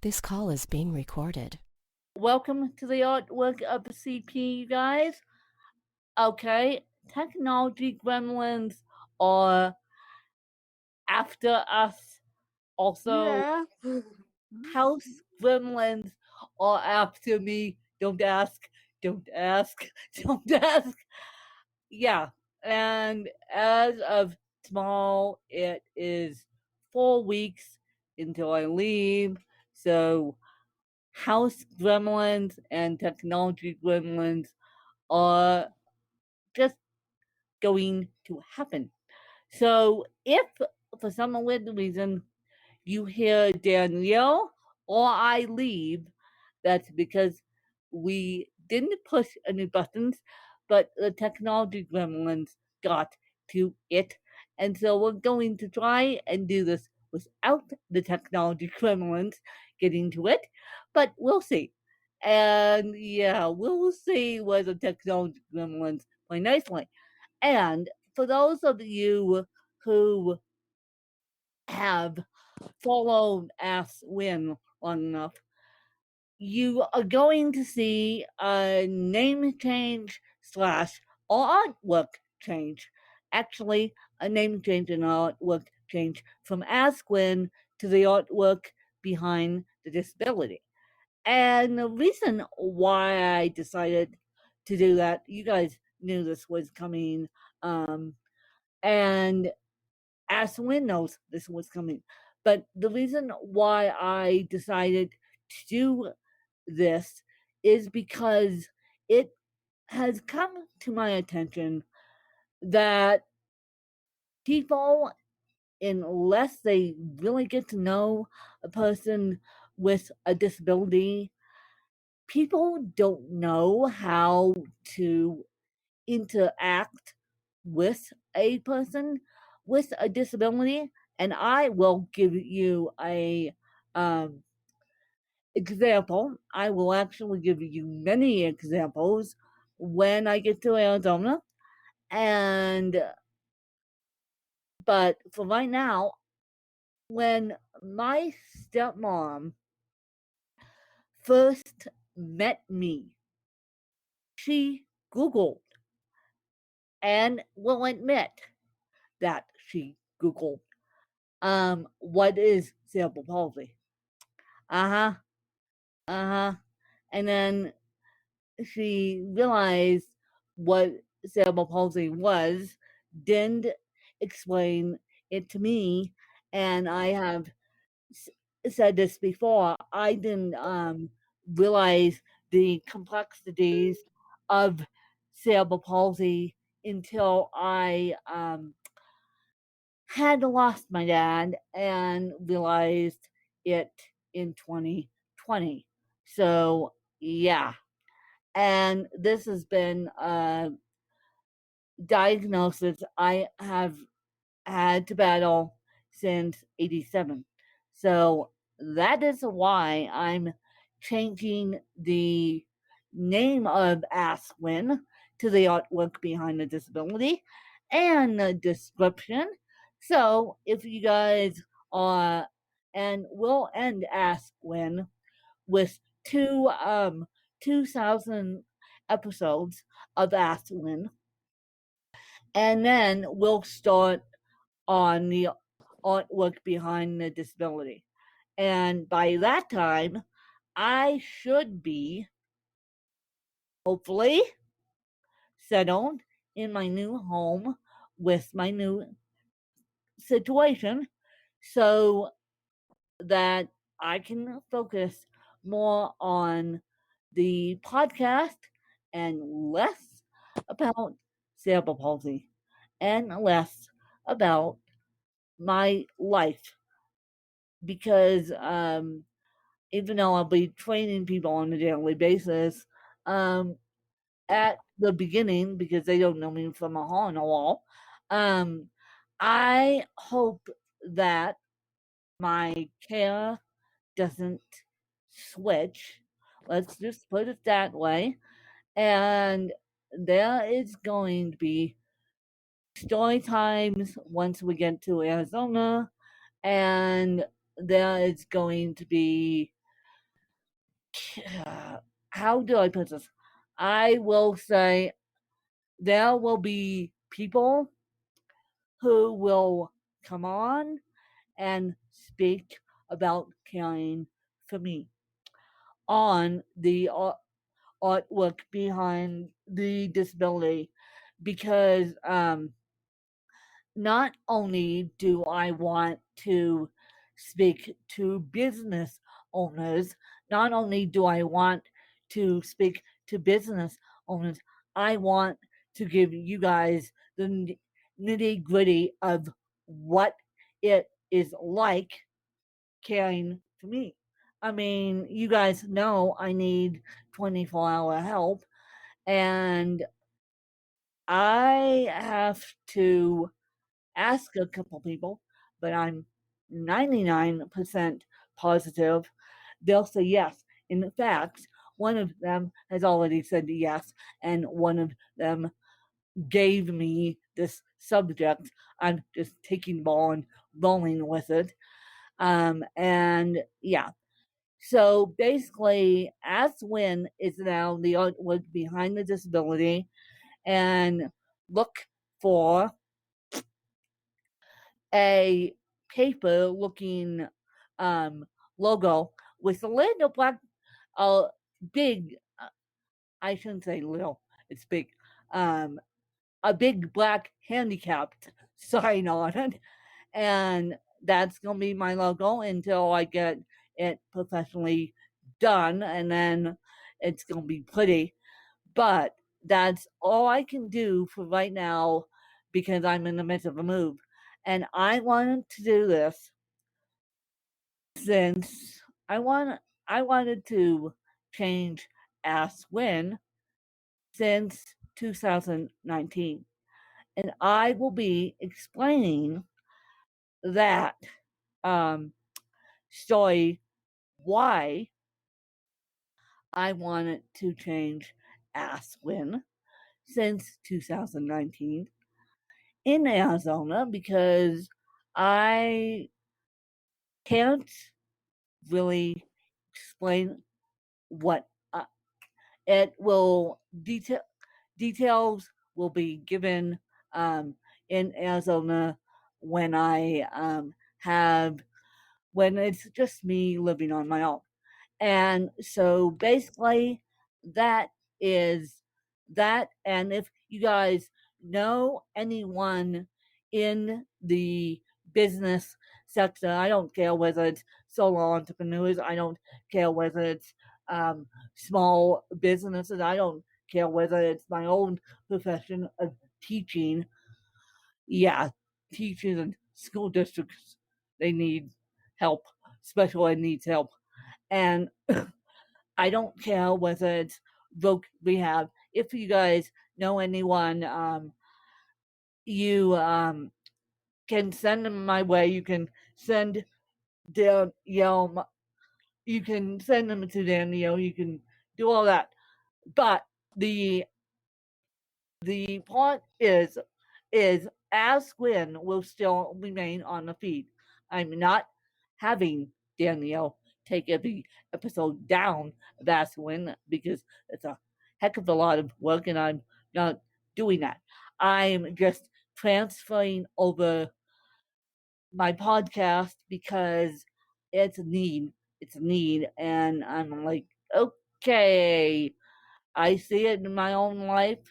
This call is being recorded. Welcome to the artwork of the CP, you guys. Okay, technology gremlins are after us. Also, house gremlins are after me. Don't ask, don't ask, don't ask. Yeah, and as of tomorrow, it is 4 weeks until I leave. So, house gremlins and technology gremlins are just going to happen. So, if for some weird reason you hear Danielle or I leave, that's because we didn't push any buttons, but the technology gremlins got to it. And so we're going to try and do this without the technology gremlins getting to it, but we'll see. And yeah, we'll see where the technology gremlins play nicely. And for those of you who have followed Ask Win long enough, you are going to see a name change slash artwork change. Actually, a name change and artwork change from Ask Win to the artwork behind the disability. And the reason why I decided to do that, you guys knew this was coming. And Ask Win knows this was coming. But the reason why I decided to do this is because it has come to my attention that people, unless they really get to know a person with a disability, people don't know how to interact with a person with a disability. And I will give you a um, example. I will actually give you many examples when I get to Arizona. And but for right now, when my stepmom first met me, she Googled and will admit that she Googled what is cerebral palsy. Uh-huh. Uh-huh. And then she realized what cerebral palsy was, didn't explain it to me, and I have said this before. I didn't realize the complexities of cerebral palsy until I had lost my dad and realized it in 2020. So yeah, and this has been a diagnosis I have had to battle since 87. So that is why I'm changing the name of Ask Win to the artwork behind the disability and the description. So if you guys are, and we'll end Ask Win with 2,000 episodes of Ask Win, and then we'll start on the artwork behind the disability. And by that time, I should be, hopefully, settled in my new home with my new situation so that I can focus more on the podcast and less about cerebral palsy and less about my life, because even though I'll be training people on a daily basis, um, at the beginning, because they don't know me from a hole in a wall, um, I hope that my care doesn't switch. Let's just put it that way. And there is going to be story times once we get to Arizona, and there is going to be how do I put this? I will say there will be people who will come on and speak about caring for me on the artwork behind the disability, because not only do I want to speak to business owners, not only do I want to speak to business owners, I want to give you guys the nitty gritty of what it is like caring for me. I mean, you guys know I need 24-hour help, and I have to ask a couple people, but I'm 99% positive they'll say yes. In fact, one of them has already said yes, and one of them gave me this subject. I'm just taking the ball and rolling with it. And yeah. So basically, Ask Win is now the artwork behind the disability, and look for a paper looking logo with a little black, big, I shouldn't say little, it's big, a big black handicapped sign on it. And that's going to be my logo until I get it professionally done. And then it's going to be pretty. But that's all I can do for right now because I'm in the midst of a move. And I wanted to do this since I wanted to change Ask Win since 2019. And I will be explaining that story, why I wanted to change Ask Win since 2019 in Arizona, because I can't really explain what it will details will be given in Arizona when I have when it's just me living on my own. And so basically that is that. And if you guys know anyone in the business sector, I don't care whether it's solo entrepreneurs, I don't care whether it's small businesses, I don't care whether it's my own profession of teaching. Yeah, teachers and school districts, they need help. Special ed needs help. And I don't care whether it's voc rehab. If you guys know anyone, you can send them my way. You can send Danielle. You can send them to Danielle. You can do all that. But the part is Ask Win will still remain on the feed. I'm not having Danielle take every episode down of Ask Win because it's a heck of a lot of work, and I'm not doing that. I'm just transferring over my podcast because it's a need. It's a need, and I'm like, okay, I see it in my own life.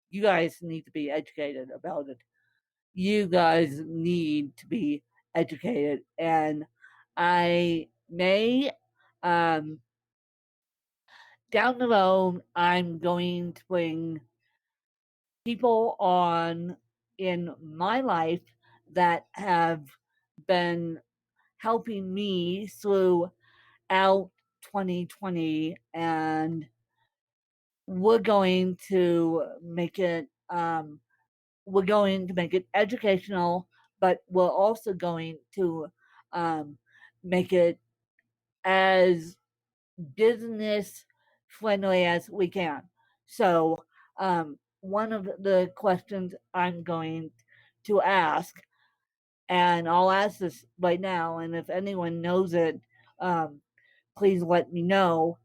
You guys need to be educated about it. You guys need to be educated. And I may, down the road, I'm going to bring people on in my life that have been helping me throughout 2020, and we're going to make it educational, but we're also going to make it as business friendly as we can. So one of the questions I'm going to ask, and I'll ask this right now, and if anyone knows it, please let me know.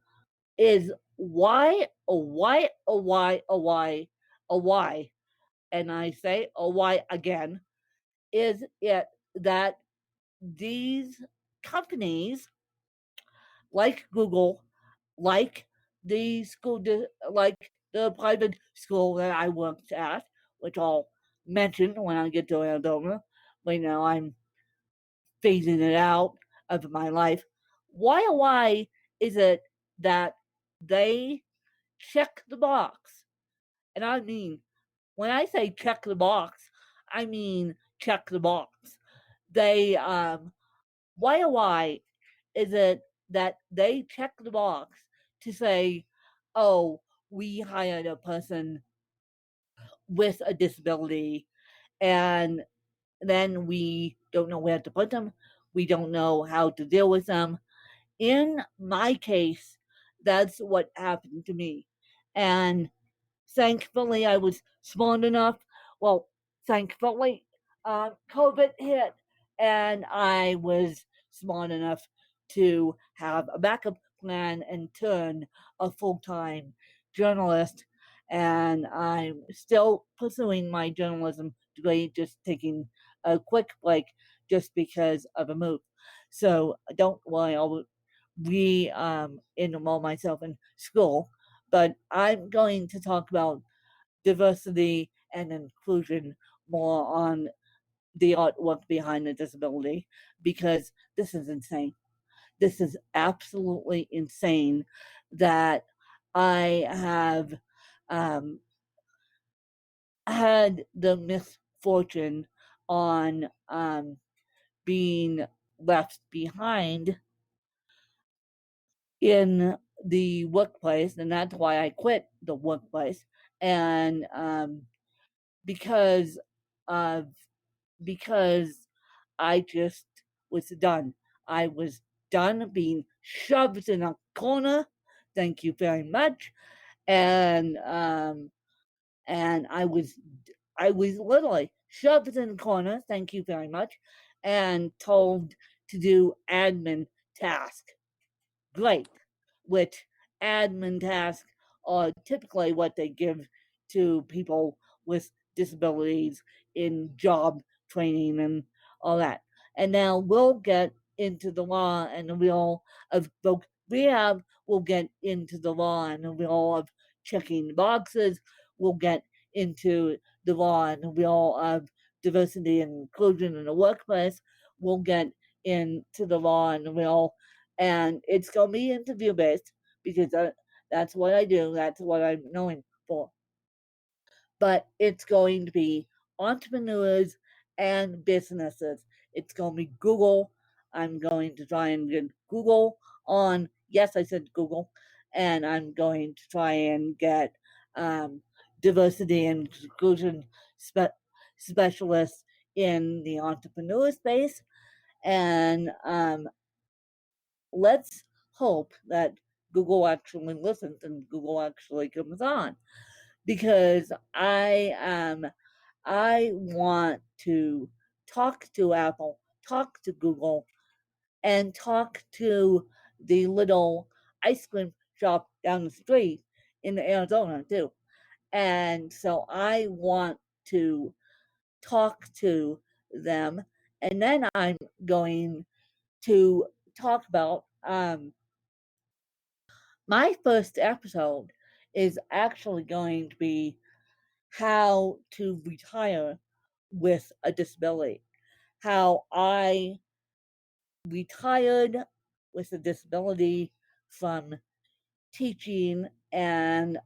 is why, why, and I say why again, is it that these companies like Google, like like the private school that I worked at, which I'll mention when I get to Arizona. But I'm phasing it out of my life. Why is it that they check the box? And I mean, when I say check the box, I mean check the box. They why is it that they check the box to say, oh, we hired a person with a disability, and then we don't know where to put them. We don't know how to deal with them. In my case, that's what happened to me. And thankfully, I was smart enough. Well, thankfully, COVID hit, and I was smart enough to have a backup plan and turn a full time journalist. And I'm still pursuing my journalism degree, just taking a quick break just because of a move. So don't worry, I'll enroll myself in school, but I'm going to talk about diversity and inclusion more on the artwork behind the disability, because this is insane. This is absolutely insane that I have um, had the misfortune on being left behind in the workplace, and that's why I quit the workplace. And because of because I just was done. I was done being shoved in a corner. Thank you very much. And I was literally shoved in a corner. Thank you very much, and told to do admin tasks. Great, which admin tasks are typically what they give to people with disabilities in job training and all that. And now we'll get into the law and the wheel of both rehab. We'll get into the law and the wheel of checking boxes. We'll get into the law and the wheel of diversity and inclusion in the workplace. We'll get into the law and the wheel, and it's going to be interview based, because that's what I do. That's what I'm known for. But it's going to be entrepreneurs and businesses. It's going to be Google. I'm going to try and get Google on. Yes, I said Google. And I'm going to try and get diversity and inclusion specialists in the entrepreneur space. And let's hope that Google actually listens and Google actually comes on, because I want to talk to Apple, talk to Google, and talk to the little ice cream shop down the street in Arizona too. And so I want to talk to them, and then I'm going to talk about my first episode is actually going to be how to retire with a disability. How I retired with a disability from teaching, and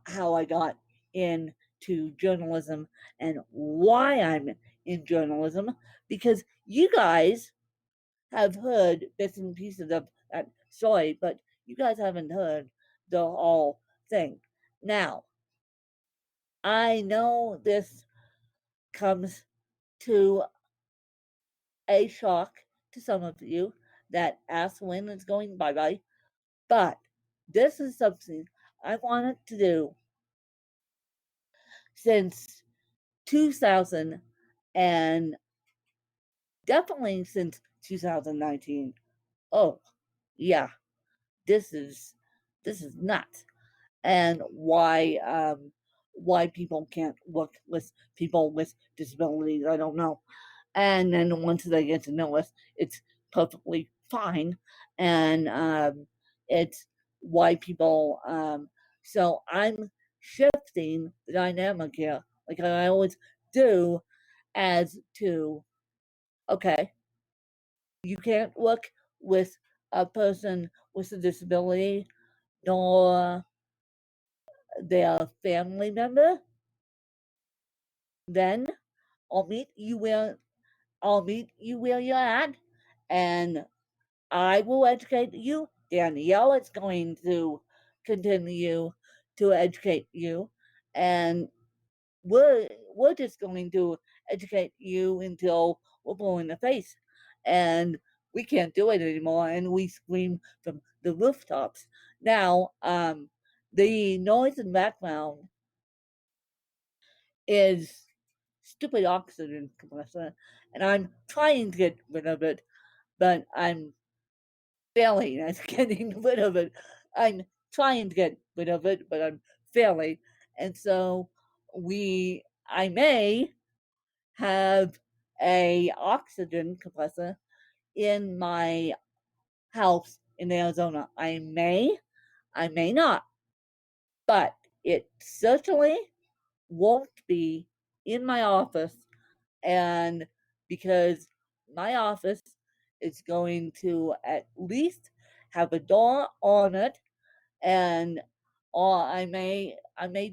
how I got into journalism and why I'm in journalism. Because you guys have heard bits and pieces of that story, but you guys haven't heard the whole thing. Now, I know this comes to a shock to some of you that ask when it's going bye bye, but this is something I wanted to do since 2000, and definitely since 2019. Oh, yeah, this is this is nuts. And why people can't work with people with disabilities, I don't know. And then once they get to know us, it's perfectly fine. And it's why people. So I'm shifting the dynamic here, like I always do, as to okay, you can't work with a person with a disability nor their family member. Then I'll meet you where you're at, and I will educate you. Danielle is going to continue to educate you, and we're just going to educate you until we're blue in the face, and we can't do it anymore, and we scream from the rooftops. Now, the noise in the background is stupid oxygen compressor, and I'm trying to get rid of it, but I'm failing at getting rid of it. I'm trying to get rid of it, but I'm failing. And so I may have a oxygen compressor in my house in Arizona. I may not, but it certainly won't be in my office. And because my office is going to at least have a door on it, and or I may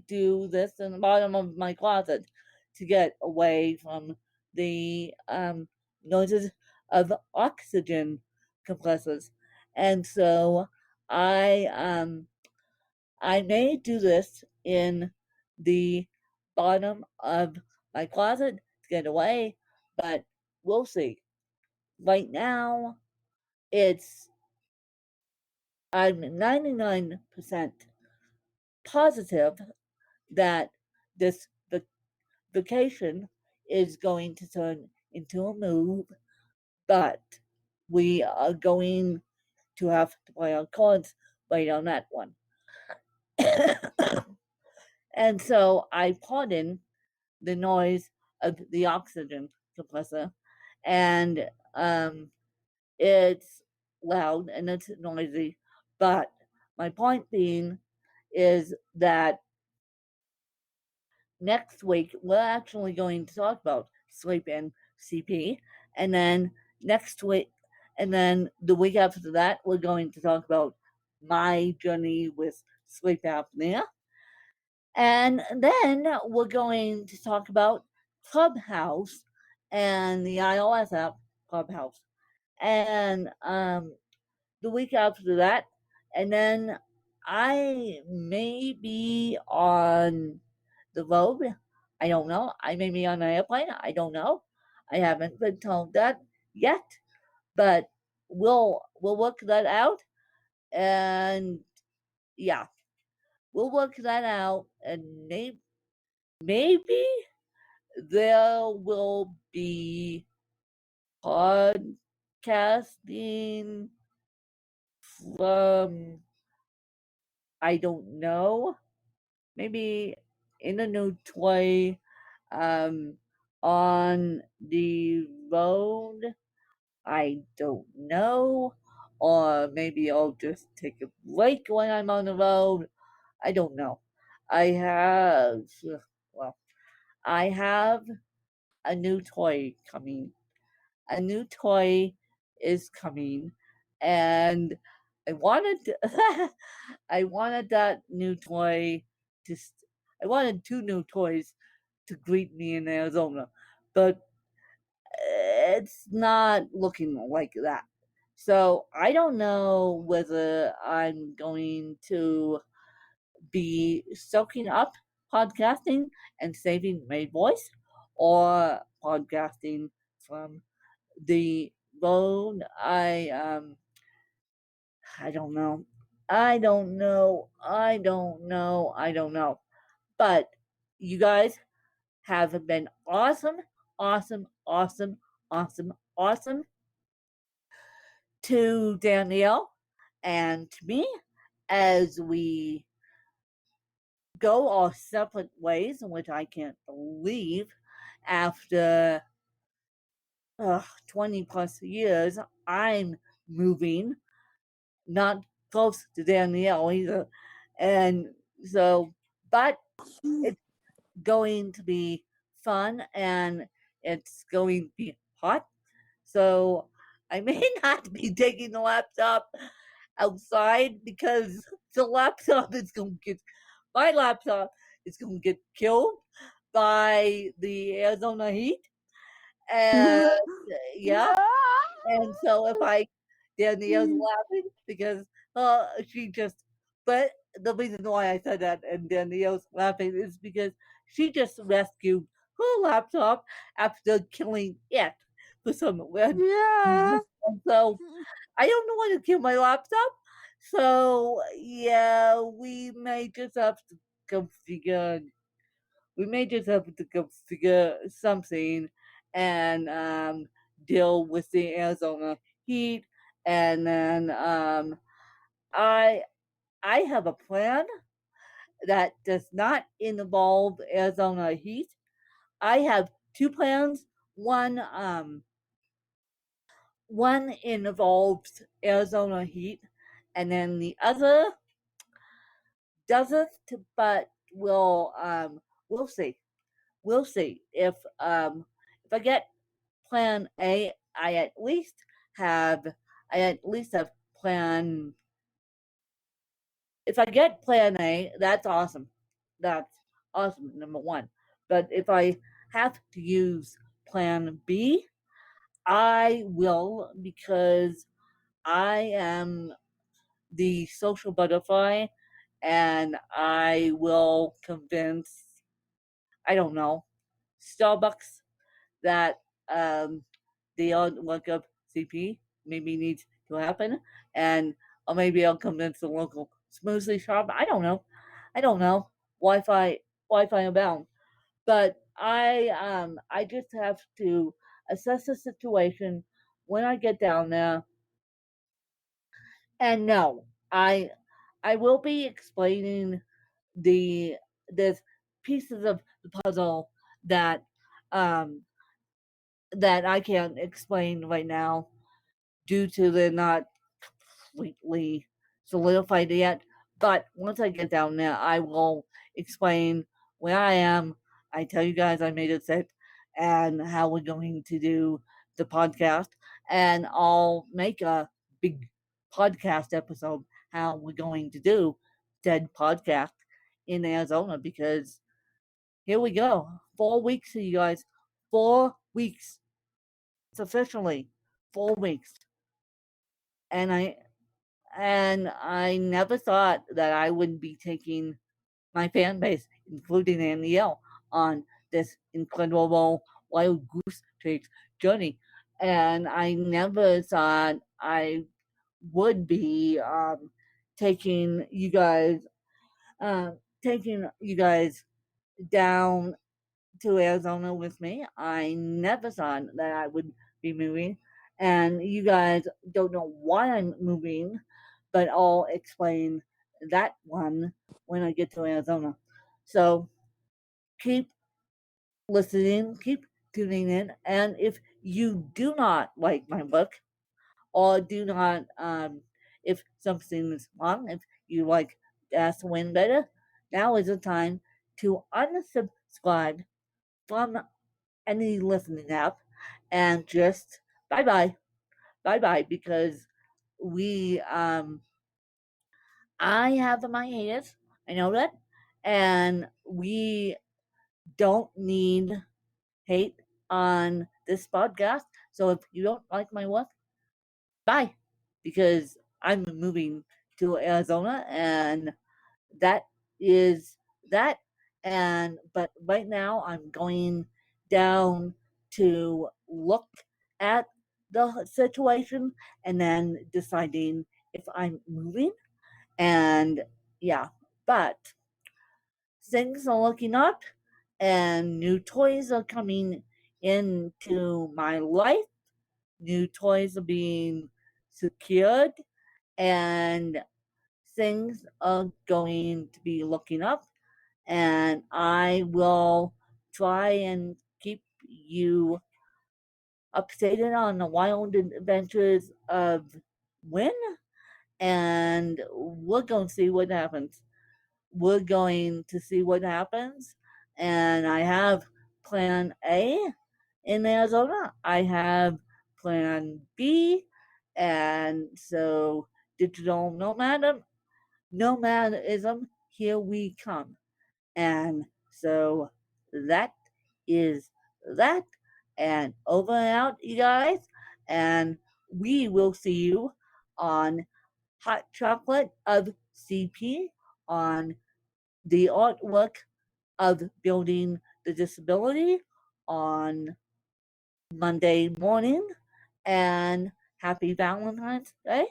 do this in the bottom of my closet to get away from the noises of oxygen compressors. And so I may do this in the bottom of my closet to get away, but we'll see. Right now, I'm 99% positive that this vacation is going to turn into a move, but we are going to have to play our cards right on that one. And so I pardon the noise of the oxygen compressor, and it's loud and it's noisy. But my point being is that next week we're actually going to talk about sleep and CP, and then next week, and then the week after that, we're going to talk about my journey with sleep apnea. And then we're going to talk about Clubhouse and the iOS app Clubhouse. And the week after that, and then I may be on the road. I don't know. I may be on an airplane. I don't know. I haven't been told that yet, but we'll work that out. And yeah, we'll work that out, and maybe there will be podcasting from, I don't know, maybe in a new toy, on the road. I don't know. Or maybe I'll just take a break when I'm on the road. I don't know. Well, I have a new toy coming. A new toy is coming, and I wanted I wanted that new toy to. I wanted 2 new toys to greet me in Arizona, but it's not looking like that. So I don't know whether I'm going to be soaking up podcasting and saving my voice, or podcasting from the road. I don't know. I don't know. I don't know. I don't know. But you guys have been awesome, awesome, awesome, awesome, awesome to Danielle and to me. as we go our separate ways, which I can't believe after 20 plus years, I'm moving, not close to Danielle either. And so, but it's going to be fun and it's going to be hot. So I may not be taking the laptop outside because the laptop is going to get, my laptop is going to get killed by the Arizona heat. And yeah, and so if I, Danielle's laughing because she just, but the reason why I said that and Danielle's laughing is because she just rescued her laptop after killing it for some reason. Yeah. And so I don't know how to kill my laptop. So yeah, we may just have to configure. We may just have to configure something and deal with the Arizona heat. And then I I have a plan that does not involve Arizona heat. I have two plans. One involves Arizona heat, and then the other doesn't. But we'll see. We'll see if I get plan A. Have I at least have plan. If I get plan A, that's awesome. That's awesome. Number one. But if I have to use plan B, I will because I am the social butterfly and I will convince, I don't know, Starbucks that the lookup CP maybe needs to happen, and or maybe I'll convince the local smoothie shop. I don't know. I don't know. Wi-Fi abound. But I just have to assess the situation when I get down there. And no, I will be explaining the pieces of the puzzle that um that I can't explain right now due to they're not completely solidified yet. But once I get down there, I will explain where I am. I tell you guys I made it set and how we're going to do the podcast. And I'll make a big podcast episode how we're going to do said podcast in Arizona because here we go. 4 weeks, you guys. 4 weeks. It's officially 4 weeks. And I never thought that I would be taking my fan base, including Danielle, on this incredible wild goose chase journey. And I never thought I would be taking you guys uh, taking you guys down to Arizona with me. I never thought that I would be moving. And you guys don't know why I'm moving, but I'll explain that one when I get to Arizona. So keep listening, keep tuning in. And if you do not like my book, or do not, if something is wrong, if you like Ask Win better, now is the time to unsubscribe from any listening app and just bye bye because we I have my haters, I know that, and we don't need hate on this podcast. So if you don't like my work, bye, because I'm moving to Arizona and that is that. And but right now I'm going down to look at the situation and then deciding if I'm moving. And yeah, but things are looking up and new toys are coming into my life. New toys are being secured and things are going to be looking up, and I will try and keep you updated on the wild adventures of Win, and we're going to see what happens. We're going to see what happens, and I have plan A in Arizona. I have plan B, and so digital nomadism, here we come. And so that is that. And over and out, you guys. And we will see you on Hot Chocolate of CP, on the artwork of building the disability on Monday morning. And happy Valentine's Day,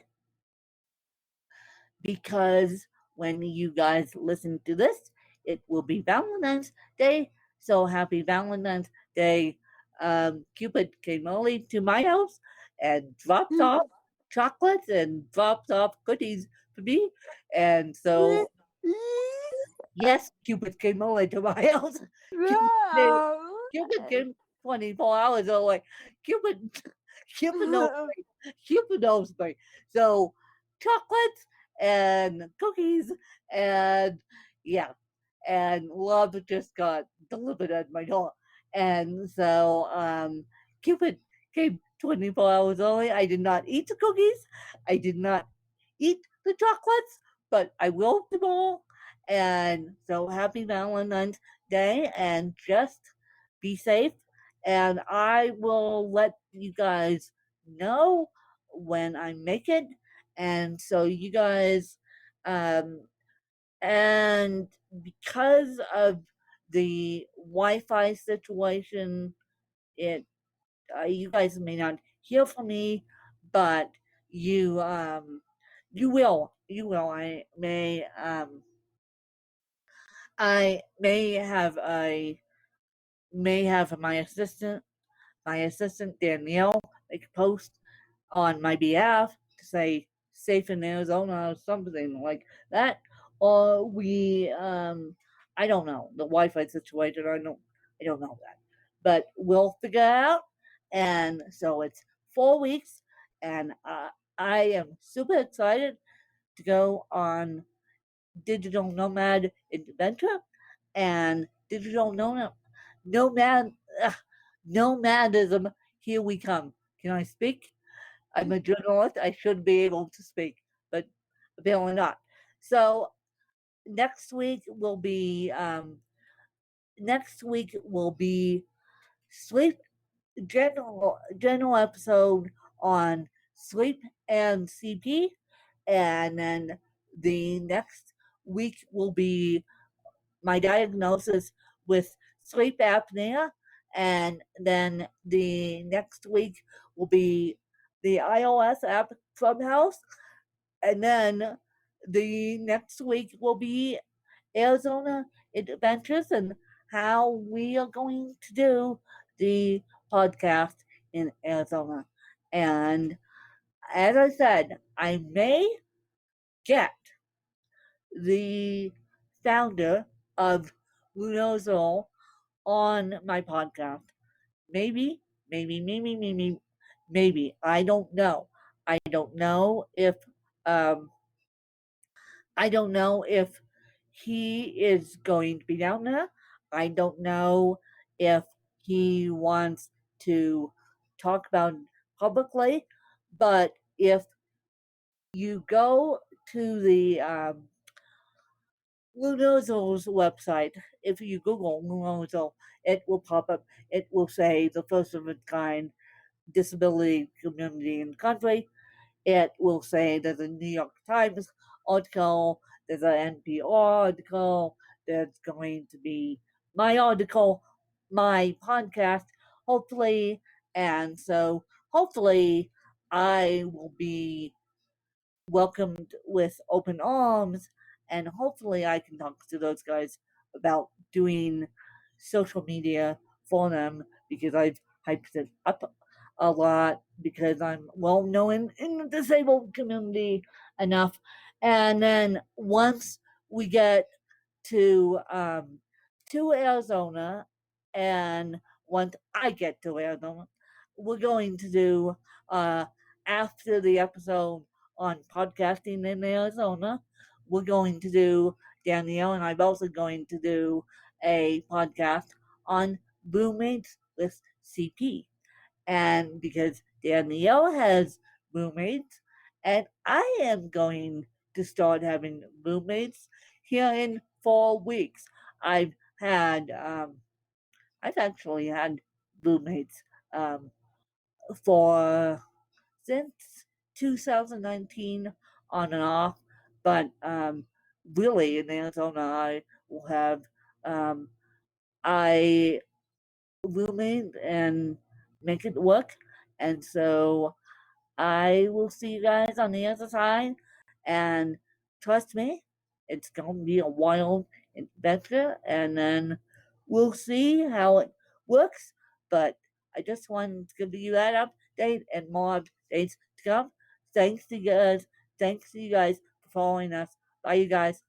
because when you guys listen to this, it will be Valentine's Day. So happy Valentine's Day. Cupid came early to my house and dropped off chocolates and dropped off cookies for me. And so, yes, Cupid came early to my house. Cupid came 24 hours early. Cupid, Cupid knows me. Cupid knows me. So, chocolates and cookies and yeah, and love just got delivered at my door. And so, Cupid came 24 hours early. I did not eat the cookies. I did not eat the chocolates, but I will them all. And so, happy Valentine's Day, and just be safe. And I will let you guys know when I make it. And so, you guys, and because of the Wi-Fi situation, it you guys may not hear from me, but you will. I may have my assistant Danielle make a post on my behalf to say safe in Arizona or something like that. Or I don't know the Wi-Fi situation. I don't know that, but we'll figure it out. And so it's 4 weeks, and I am super excited to go on Digital Nomad Adventure and Digital Nomad Nomadism. Here we come. Can I speak? I'm a journalist. I should be able to speak, but apparently not. So next week will be sleep general episode on sleep and CP, and then the next week will be my diagnosis with sleep apnea, and then the next week will be the iOS app Clubhouse, and then the next week will be Arizona Adventures and how we are going to do the podcast in Arizona. And as I said, I may get the founder of Lunozol on my podcast. Maybe, maybe. I don't know. I don't know if um, he is going to be down there. I don't know if he wants to talk about it publicly, but if you go to the Lunozol's website, if you Google Lunozol, it will pop up. It will say the first of its kind disability community in the country. It will say there's a New York Times article, there's an NPR article, there's going to be my article, my podcast, hopefully. And so hopefully I will be welcomed with open arms, and hopefully I can talk to those guys about doing social media for them, because I've hyped it up a lot, because I'm well known in the disabled community enough. And then once we get to Arizona, and once I get to Arizona, we're going to do after the episode on podcasting in Arizona, we're going to do Danielle and I'm also going to do a podcast on roommates with CP. And because Danielle has roommates, and I am going to start having roommates here in 4 weeks. I've had, I've actually had roommates um, for since 2019 on and off, but really in Arizona I will have I roommate and make it work, and so I will see you guys on the other side. And trust me, it's going to be a wild adventure. And then we'll see how it works. But I just wanted to give you that update and more updates to come. Thanks to you guys. Thanks to you guys for following us. Bye, you guys.